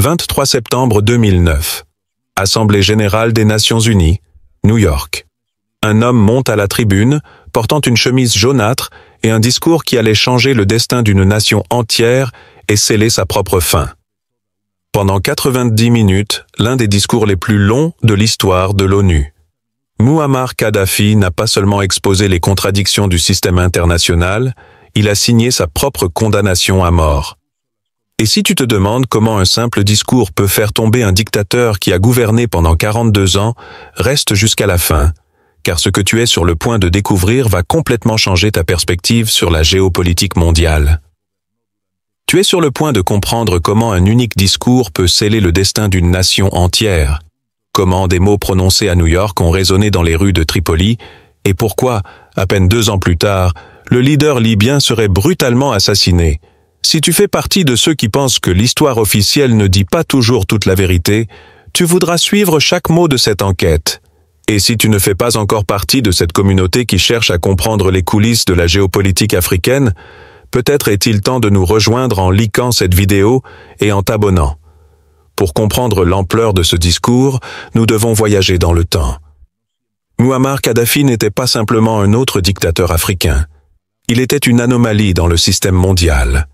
23 septembre 2009. Assemblée générale des Nations Unies, New York. Un homme monte à la tribune, portant une chemise jaunâtre et un discours qui allait changer le destin d'une nation entière et sceller sa propre fin. Pendant 90 minutes, l'un des discours les plus longs de l'histoire de l'ONU. Mouammar Kadhafi n'a pas seulement exposé les contradictions du système international, il a signé sa propre condamnation à mort. Et si tu te demandes comment un simple discours peut faire tomber un dictateur qui a gouverné pendant 42 ans, reste jusqu'à la fin, car ce que tu es sur le point de découvrir va complètement changer ta perspective sur la géopolitique mondiale. Tu es sur le point de comprendre comment un unique discours peut sceller le destin d'une nation entière, comment des mots prononcés à New York ont résonné dans les rues de Tripoli, et pourquoi, à peine 2 ans plus tard, le leader libyen serait brutalement assassiné. Si tu fais partie de ceux qui pensent que l'histoire officielle ne dit pas toujours toute la vérité, tu voudras suivre chaque mot de cette enquête. Et si tu ne fais pas encore partie de cette communauté qui cherche à comprendre les coulisses de la géopolitique africaine, peut-être est-il temps de nous rejoindre en likant cette vidéo et en t'abonnant. Pour comprendre l'ampleur de ce discours, nous devons voyager dans le temps. Mouammar Kadhafi n'était pas simplement un autre dictateur africain. Il était une anomalie dans le système mondial.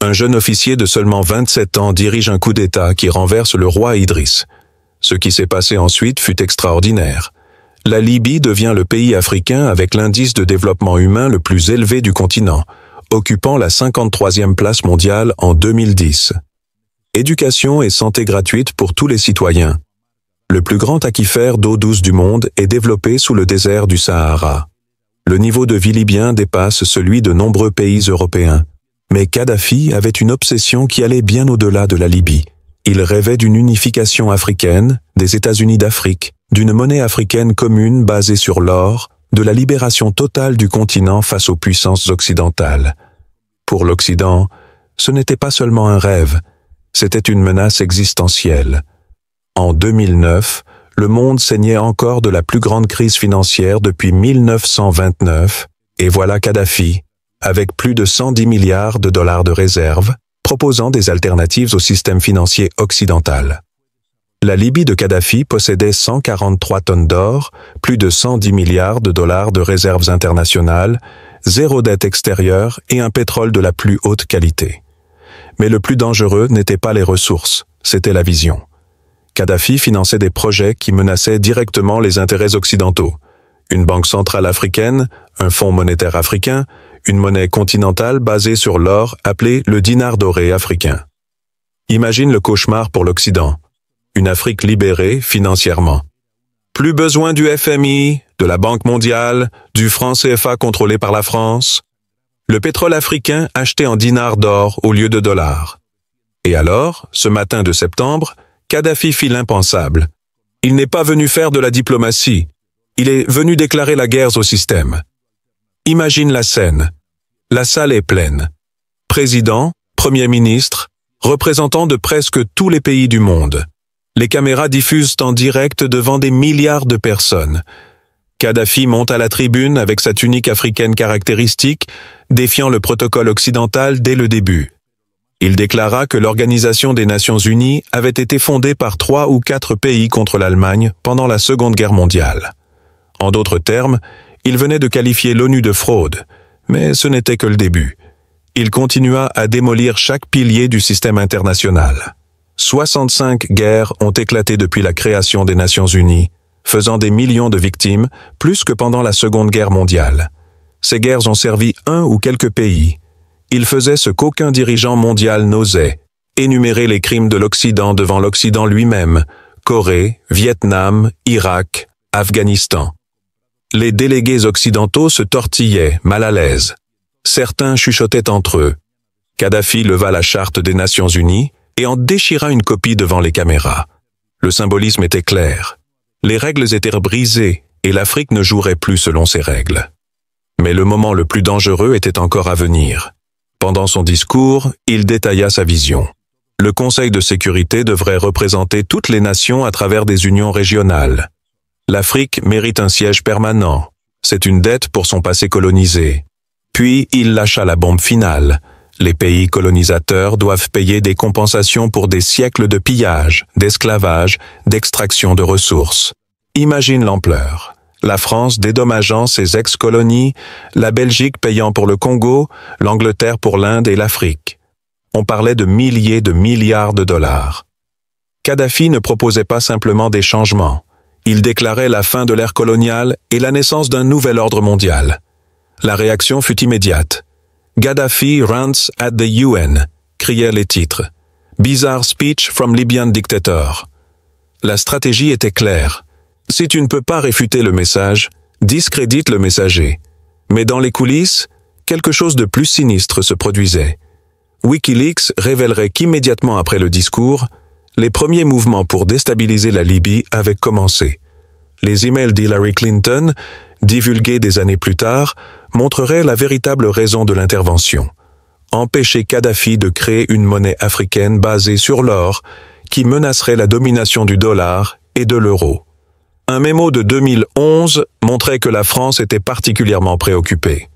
Un jeune officier de seulement 27 ans dirige un coup d'État qui renverse le roi Idriss. Ce qui s'est passé ensuite fut extraordinaire. La Libye devient le pays africain avec l'indice de développement humain le plus élevé du continent, occupant la 53e place mondiale en 2010. Éducation et santé gratuite pour tous les citoyens. Le plus grand aquifère d'eau douce du monde est développé sous le désert du Sahara. Le niveau de vie libyen dépasse celui de nombreux pays européens. Mais Kadhafi avait une obsession qui allait bien au-delà de la Libye. Il rêvait d'une unification africaine, des États-Unis d'Afrique, d'une monnaie africaine commune basée sur l'or, de la libération totale du continent face aux puissances occidentales. Pour l'Occident, ce n'était pas seulement un rêve, c'était une menace existentielle. En 2009, le monde saignait encore de la plus grande crise financière depuis 1929, et voilà Kadhafi, avec plus de 110 milliards de dollars de réserve, proposant des alternatives au système financier occidental. La Libye de Kadhafi possédait 143 tonnes d'or, plus de 110 milliards de dollars de réserves internationales, 0 dette extérieure et un pétrole de la plus haute qualité. Mais le plus dangereux n'était pas les ressources, c'était la vision. Kadhafi finançait des projets qui menaçaient directement les intérêts occidentaux. Une banque centrale africaine, un fonds monétaire africain, une monnaie continentale basée sur l'or appelée le dinar doré africain. Imagine le cauchemar pour l'Occident. Une Afrique libérée financièrement. Plus besoin du FMI, de la Banque mondiale, du franc CFA contrôlé par la France. Le pétrole africain acheté en dinars d'or au lieu de dollars. Et alors, ce matin de septembre, Kadhafi fit l'impensable. Il n'est pas venu faire de la diplomatie. Il est venu déclarer la guerre au système. Imagine la scène. La salle est pleine. Président, Premier ministre, représentants de presque tous les pays du monde. Les caméras diffusent en direct devant des milliards de personnes. Kadhafi monte à la tribune avec sa tunique africaine caractéristique, défiant le protocole occidental dès le début. Il déclara que l'Organisation des Nations Unies avait été fondée par 3 ou 4 pays contre l'Allemagne pendant la Seconde Guerre mondiale. En d'autres termes, il venait de qualifier l'ONU de fraude, mais ce n'était que le début. Il continua à démolir chaque pilier du système international. 65 guerres ont éclaté depuis la création des Nations Unies, faisant des millions de victimes, plus que pendant la Seconde Guerre mondiale. Ces guerres ont servi un ou quelques pays. Il faisait ce qu'aucun dirigeant mondial n'osait, énumérer les crimes de l'Occident devant l'Occident lui-même, Corée, Vietnam, Irak, Afghanistan. Les délégués occidentaux se tortillaient, mal à l'aise. Certains chuchotaient entre eux. Kadhafi leva la charte des Nations Unies et en déchira une copie devant les caméras. Le symbolisme était clair. Les règles étaient brisées et l'Afrique ne jouerait plus selon ces règles. Mais le moment le plus dangereux était encore à venir. Pendant son discours, il détailla sa vision. Le Conseil de sécurité devrait représenter toutes les nations à travers des unions régionales. L'Afrique mérite un siège permanent. C'est une dette pour son passé colonisé. Puis il lâcha la bombe finale. Les pays colonisateurs doivent payer des compensations pour des siècles de pillage, d'esclavage, d'extraction de ressources. Imagine l'ampleur. La France dédommageant ses ex-colonies, la Belgique payant pour le Congo, l'Angleterre pour l'Inde et l'Afrique. On parlait de milliers de milliards de dollars. Kadhafi ne proposait pas simplement des changements. Il déclarait la fin de l'ère coloniale et la naissance d'un nouvel ordre mondial. La réaction fut immédiate. Gaddafi rants at the UN, crièrent les titres. Bizarre speech from Libyan dictator. La stratégie était claire. Si tu ne peux pas réfuter le message, discrédite le messager. Mais dans les coulisses, quelque chose de plus sinistre se produisait. WikiLeaks révélerait qu'immédiatement après le discours, les premiers mouvements pour déstabiliser la Libye avaient commencé. Les emails d'Hillary Clinton, divulgués des années plus tard, montreraient la véritable raison de l'intervention. Empêcher Kadhafi de créer une monnaie africaine basée sur l'or qui menacerait la domination du dollar et de l'euro. Un mémo de 2011 montrait que la France était particulièrement préoccupée.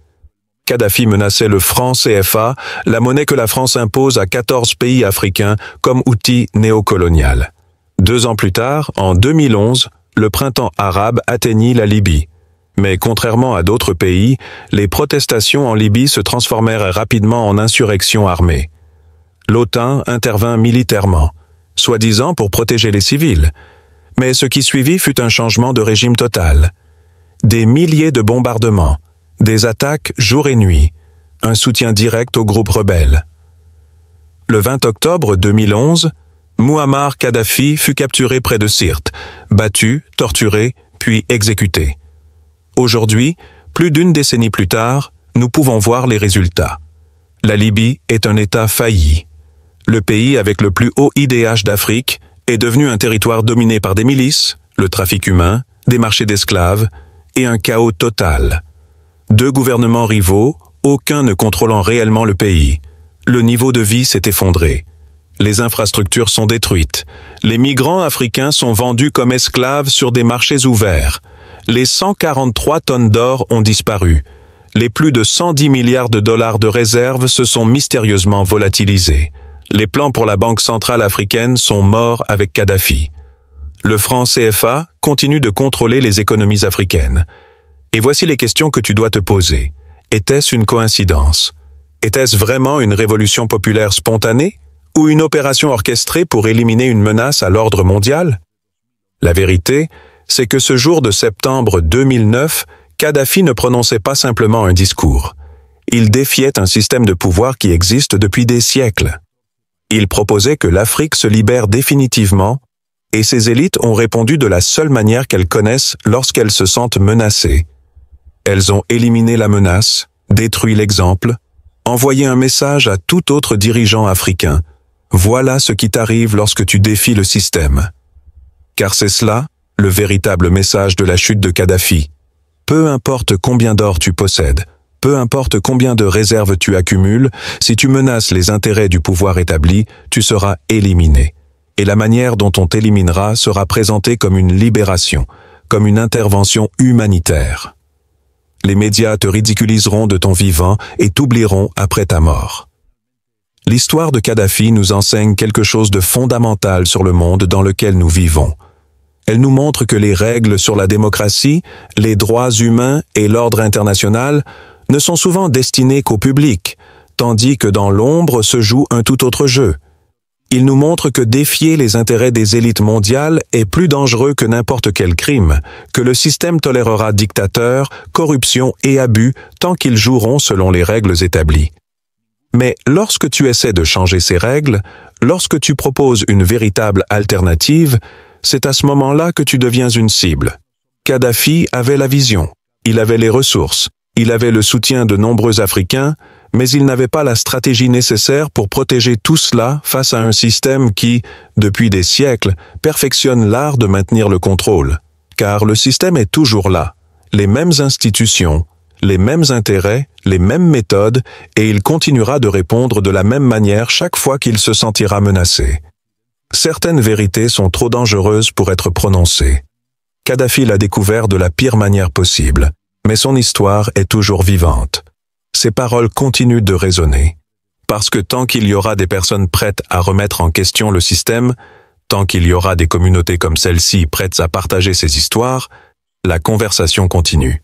Kadhafi menaçait le franc CFA, la monnaie que la France impose à 14 pays africains comme outil néocolonial. 2 ans plus tard, en 2011, le printemps arabe atteignit la Libye. Mais contrairement à d'autres pays, les protestations en Libye se transformèrent rapidement en insurrections armées. L'OTAN intervint militairement, soi-disant pour protéger les civils. Mais ce qui suivit fut un changement de régime total. Des milliers de bombardements, des attaques jour et nuit, un soutien direct aux groupes rebelles. Le 20 octobre 2011, Mouammar Kadhafi fut capturé près de Sirte, battu, torturé, puis exécuté. Aujourd'hui, plus d'une décennie plus tard, nous pouvons voir les résultats. La Libye est un État failli. Le pays avec le plus haut IDH d'Afrique est devenu un territoire dominé par des milices, le trafic humain, des marchés d'esclaves et un chaos total. 2 gouvernements rivaux, aucun ne contrôlant réellement le pays. Le niveau de vie s'est effondré. Les infrastructures sont détruites. Les migrants africains sont vendus comme esclaves sur des marchés ouverts. Les 143 tonnes d'or ont disparu. Les plus de 110 milliards de dollars de réserves se sont mystérieusement volatilisés. Les plans pour la Banque centrale africaine sont morts avec Kadhafi. Le franc CFA continue de contrôler les économies africaines. Et voici les questions que tu dois te poser. Était-ce une coïncidence? Était-ce vraiment une révolution populaire spontanée? Ou une opération orchestrée pour éliminer une menace à l'ordre mondial? La vérité, c'est que ce jour de septembre 2009, Kadhafi ne prononçait pas simplement un discours. Il défiait un système de pouvoir qui existe depuis des siècles. Il proposait que l'Afrique se libère définitivement, et ses élites ont répondu de la seule manière qu'elles connaissent lorsqu'elles se sentent menacées. Elles ont éliminé la menace, détruit l'exemple, envoyé un message à tout autre dirigeant africain. Voilà ce qui t'arrive lorsque tu défies le système. Car c'est cela, le véritable message de la chute de Kadhafi. Peu importe combien d'or tu possèdes, peu importe combien de réserves tu accumules, si tu menaces les intérêts du pouvoir établi, tu seras éliminé. Et la manière dont on t'éliminera sera présentée comme une libération, comme une intervention humanitaire. Les médias te ridiculiseront de ton vivant et t'oublieront après ta mort. L'histoire de Kadhafi nous enseigne quelque chose de fondamental sur le monde dans lequel nous vivons. Elle nous montre que les règles sur la démocratie, les droits humains et l'ordre international ne sont souvent destinées qu'au public, tandis que dans l'ombre se joue un tout autre jeu. Il nous montre que défier les intérêts des élites mondiales est plus dangereux que n'importe quel crime, que le système tolérera dictateurs, corruption et abus tant qu'ils joueront selon les règles établies. Mais lorsque tu essaies de changer ces règles, lorsque tu proposes une véritable alternative, c'est à ce moment-là que tu deviens une cible. Kadhafi avait la vision, il avait les ressources, il avait le soutien de nombreux Africains, mais il n'avait pas la stratégie nécessaire pour protéger tout cela face à un système qui, depuis des siècles, perfectionne l'art de maintenir le contrôle. Car le système est toujours là, les mêmes institutions, les mêmes intérêts, les mêmes méthodes, et il continuera de répondre de la même manière chaque fois qu'il se sentira menacé. Certaines vérités sont trop dangereuses pour être prononcées. Kadhafi l'a découvert de la pire manière possible, mais son histoire est toujours vivante. Ses paroles continuent de résonner. Parce que tant qu'il y aura des personnes prêtes à remettre en question le système, tant qu'il y aura des communautés comme celle-ci prêtes à partager ces histoires, la conversation continue.